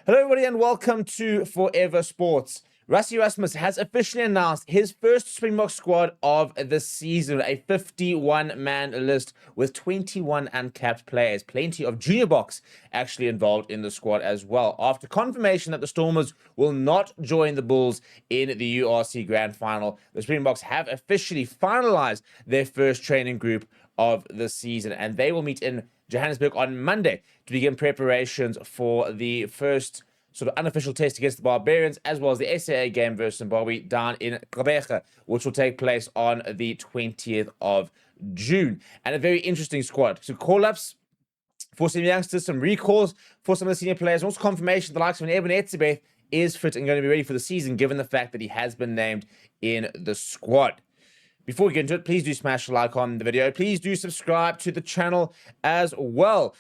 Hello, everybody, and welcome to Forever Sports. Rassie Erasmus has officially announced his first Springbok squad of the season, a 51-man list with 21 uncapped players. Plenty of junior box actually involved in the squad as well. After confirmation that the Stormers will not join the Bulls in the URC Grand Final, the Springboks have officially finalized their first training group of the season, and they will meet in Johannesburg on Monday to begin preparations for the first sort of unofficial test against the Barbarians, as well as the SAA game versus Zimbabwe down in Gqeberha, which will take place on the 20th of June. And a very interesting squad. So call-ups for some youngsters, some recalls for some of the senior players, and also confirmation the likes of Eben Etzebeth is fit and going to be ready for the season, given the fact that he has been named in the squad. Before we get into it, please do smash a like on the video. Please do subscribe to the channel as well.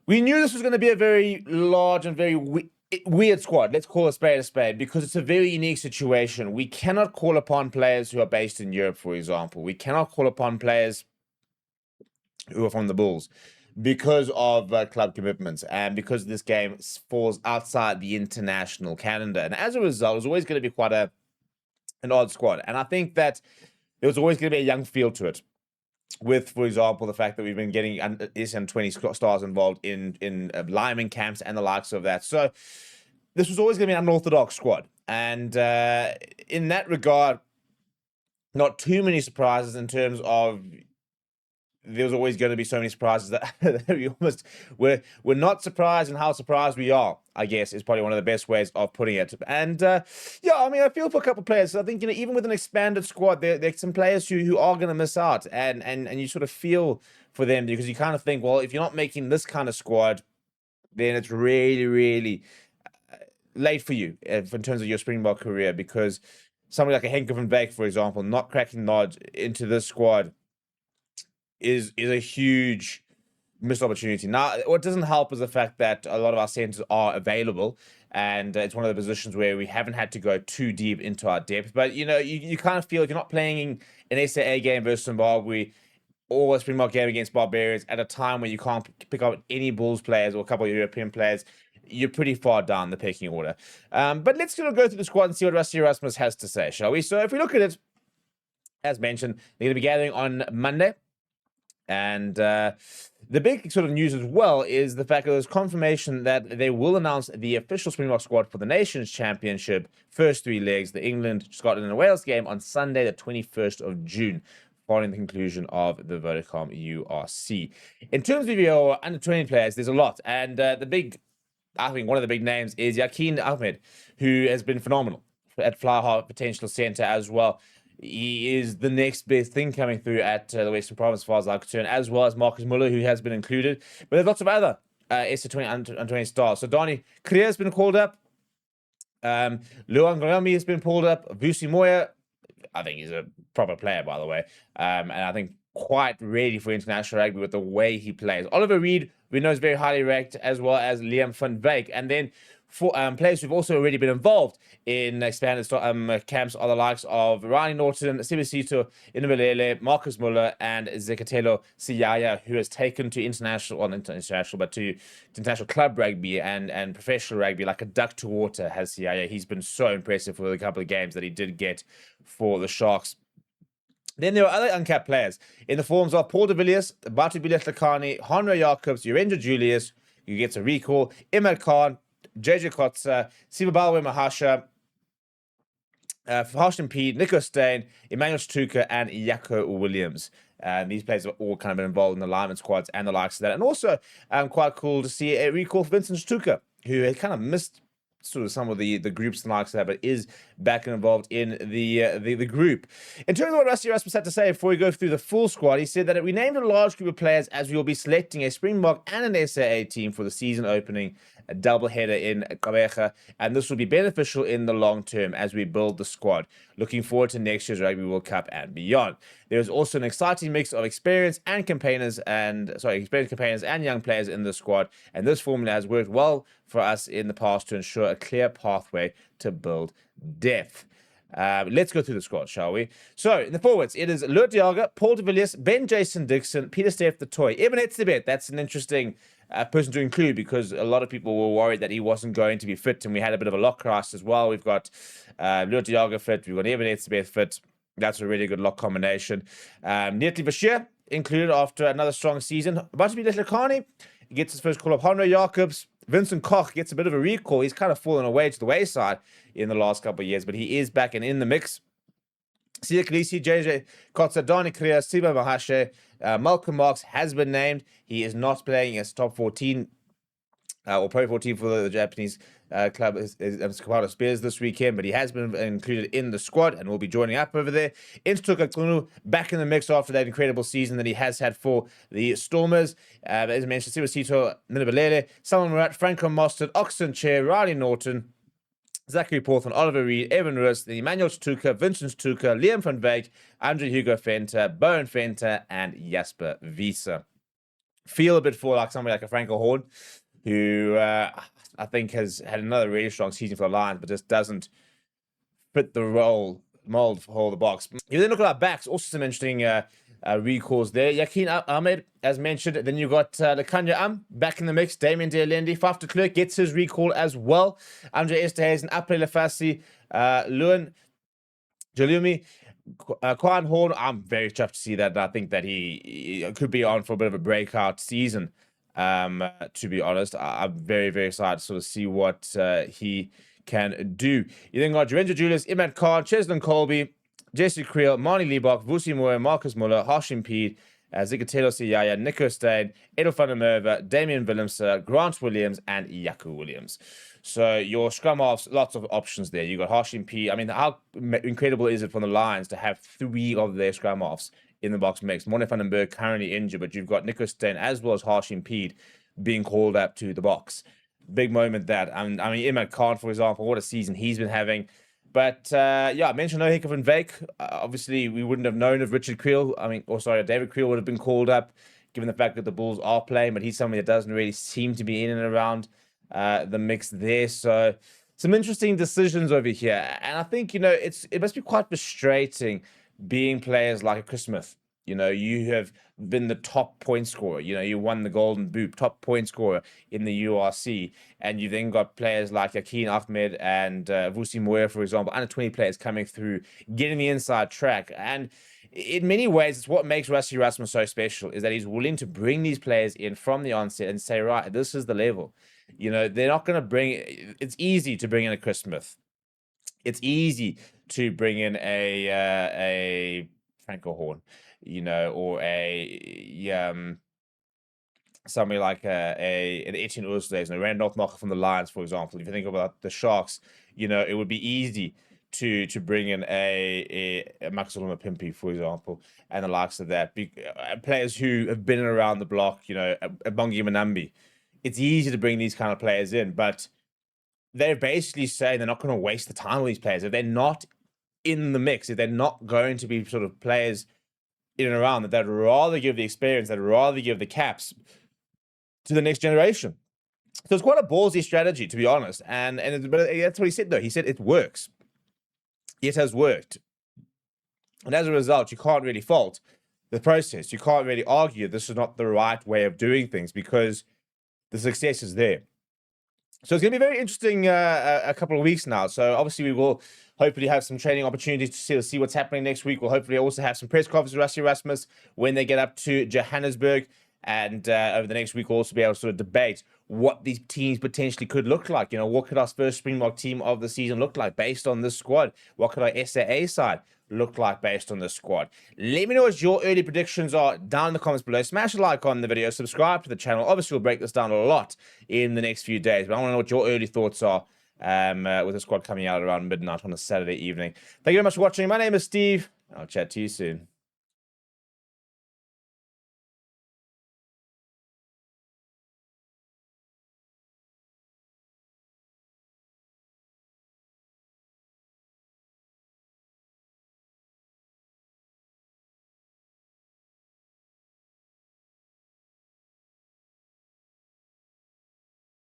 We knew this was going to be a very large and very weird squad. Let's call a spade, because it's a very unique situation. We cannot call upon players who are based in Europe, for example. We cannot call upon players who are from the Bulls because of club commitments and because this game falls outside the international calendar. And as a result, it's always going to be quite an odd squad. And I think that there was always going to be a young feel to it, with, for example, the fact that we've been getting SM20 stars involved in lineman camps and the likes of that. So this was always going to be an unorthodox squad. And in that regard, not too many surprises in terms of there's always going to be so many surprises that we're not surprised, and how surprised we are, I guess, is probably one of the best ways of putting it. And yeah, I mean, I feel for a couple of players. I think, even with an expanded squad, there's some players who are going to miss out, and you sort of feel for them, because you kind of think, well, if you're not making this kind of squad, then it's really, really late for you in terms of your Springbok career, because somebody like a Henk van Wyk, for example, not cracking nods into this squad is a huge missed opportunity. Now, what doesn't help is the fact that a lot of our centers are available, and it's one of the positions where we haven't had to go too deep into our depth. But, you kind of feel if you're not playing an SAA game versus Zimbabwe or a Springbok game against Barbarians at a time when you can't pick up any Bulls players or a couple of European players, you're pretty far down the pecking order. But let's go through the squad and see what Rassie Erasmus has to say, shall we? So if we look at it, as mentioned, they're going to be gathering on Monday. And the big sort of news as well is the fact that there's confirmation that they will announce the official Springbok squad for the Nations Championship, first three legs, the England, Scotland, and Wales game on Sunday, the 21st of June, following the conclusion of the Vodacom URC. In terms of your under-20 players, there's a lot. And I think one of the big names is Yakin Ahmed, who has been phenomenal at fly half potential centre as well. He is the next best thing coming through at the Western Province, as far as I'm concerned, as well as Marcus Muller, who has been included. But there's lots of other SA20 under 20 stars. So Donny Kriya has been called up. Luan Goyami has been pulled up. Vusi Moya, I think he's a proper player, by the way. And I think quite ready for international rugby with the way he plays. Oliver Reed, we know, is very highly ranked, as well as Liam van Wyk. And then for players who've also already been involved in expanded camps are the likes of Ryan Norton, Sibisito Invalele, Marcus Muller, and Zekatelo Siyaya, who has taken to international club rugby and professional rugby like a duck to water, has Siyaya. He's been so impressive for the couple of games that he did get for the Sharks. Then there are other uncapped players in the forms of Paul de Villiers, Batu Bilet Lakani, Honra Jacobs, Urendra Julius, who gets a recall, Imad Khan, JJ Kotza, Sibabalwe Mahasha, Harshan P, Nico Stain, Emmanuel Stuka, and Yako Williams. These players have all kind of been involved in the lineman squads and the likes of that. And also, quite cool to see a recall for Vincent Stuka, who had kind of missed sort of some of the groups and likes of that, but is back and involved in the group. In terms of what Rassie Erasmus had to say before we go through the full squad, he said that we named a large group of players as we will be selecting a Springbok and an SAA team for the season opening a doubleheader in Gqeberha, and this will be beneficial in the long term as we build the squad. Looking forward to next year's Rugby World Cup and beyond. There is also an exciting mix of experienced campaigners and young players in the squad, and this formula has worked well for us in the past to ensure a clear pathway to build depth. Let's go through the squad, shall we? So, in the forwards, it is Loet Diaga, Paul de Villiers, Ben Jason Dixon, Peter Steph the Toy, Eben Etzebeth. That's an interesting person to include because a lot of people were worried that he wasn't going to be fit, and we had a bit of a lock crisis as well. We've got Leo Diago fit, we've got Evan Etzebeth fit. That's a really good lock combination. Neatly Bashir included after another strong season. About to be Letlakani, he gets his first call up. Honro Jacobs, Vincent Koch gets a bit of a recall. He's kind of fallen away to the wayside in the last couple of years, but he is back and in the mix. Sia Khaleesi, JJ Kotsa, Dani Kriya, Siba Mahashe, Malcolm Marks has been named. He is not playing as top 14 or Pro 14 for the Japanese club is Kabata Spears this weekend, but he has been included in the squad and will be joining up over there. Instuka Kunu back in the mix after that incredible season that he has had for the Stormers. As mentioned, Siwasito Minabalele, Salman Murat, Franco Mostert, Oxen Chair, Riley Norton, Zachary Porthon, Oliver Reed, Evan Roos, Emmanuel Stuka, Vincent Stuka, Liam van Wyk, Andre Hugo Venter, Bowen Venter, and Jasper Wiese. Feel a bit for like somebody like a Franco Horn, who I think has had another really strong season for the Lions, but just doesn't fit the mold for the box. You then look at our backs, also some interesting recalls there. Yakin Ahmed, as mentioned. Then you've got Lekanya back in the mix. Damien Dealendi, Faf de Klerk gets his recall as well. Andre Esterhazen, Apre Lefasi, Luan Jalumi, Quan Horn. I'm very chuffed to see that. I think that he could be on for a bit of a breakout season. To be honest, I'm very, very excited to sort of see what he can do. You then got Juventus Julius, Imad Khan, Cheslin Colby, Jesse Creel, Marnie Liebach, Vusi Moore, Marcus Muller, Hashim Pede, Zikatelo Siyaya, Nico Stein, Edo van der Merwe, Damian Willemse, Grant Williams, and Yaku Williams. So your scrum halves, lots of options there. You got Hashim Pede. I mean, how incredible is it from the Lions to have 3 of their scrum halves in the box mix? Mone van den Berg currently injured, but you've got Nico Stein as well as Hashim Pede being called up to the box. Big moment that. I mean, Imad Khan, for example, what a season he's been having. But yeah, I mentioned Ohika van Wyk. Obviously, we wouldn't have known if David Creel would have been called up, given the fact that the Bulls are playing. But he's somebody that doesn't really seem to be in and around the mix there. So some interesting decisions over here. And I think, it must be quite frustrating being players like a Chris Smith. You have been the top point scorer. You won the Golden Boot, top point scorer in the URC. And you've then got players like Akin Ahmed and Vusi Moya, for example, under 20 players coming through, getting the inside track. And in many ways, it's what makes Rassie Erasmus so special, is that he's willing to bring these players in from the onset and say, right, this is the level. They're not going to it's easy to bring in a Chris Smith. It's easy to bring in a Franco Horn, or somebody like an Etienne Oosthuizen, a Randolph Knocker from the Lions, for example. If you think about the Sharks, it would be easy to bring in a Maxwell Mapimpi, for example, and the likes of that. Players who have been around the block, a Bongi Manambi. It's easy to bring these kind of players in, but they're basically saying they're not going to waste the time with these players. If they're not in the mix, if they're not going to be sort of players in and around, that they'd rather give the experience, they'd rather give the caps to the next generation. So it's quite a ballsy strategy, to be honest. But that's what he said, though. He said it works. It has worked. And as a result, you can't really fault the process. You can't really argue this is not the right way of doing things because the success is there. So it's going to be very interesting a couple of weeks now. So obviously we will hopefully have some training opportunities to see what's happening next week. We'll hopefully also have some press conferences with Rassie Erasmus when they get up to Johannesburg. And over the next week, we'll also be able to sort of debate what these teams potentially could look like. What could our first Springbok team of the season look like based on this squad? What could our SAA side look like based on this squad? Let me know what your early predictions are down in the comments below. Smash a like on the video, subscribe to the channel. Obviously, we'll break this down a lot in the next few days, but I want to know what your early thoughts are with the squad coming out around midnight on a Saturday evening. Thank you very much for watching. My name is Steve. I'll chat to you soon.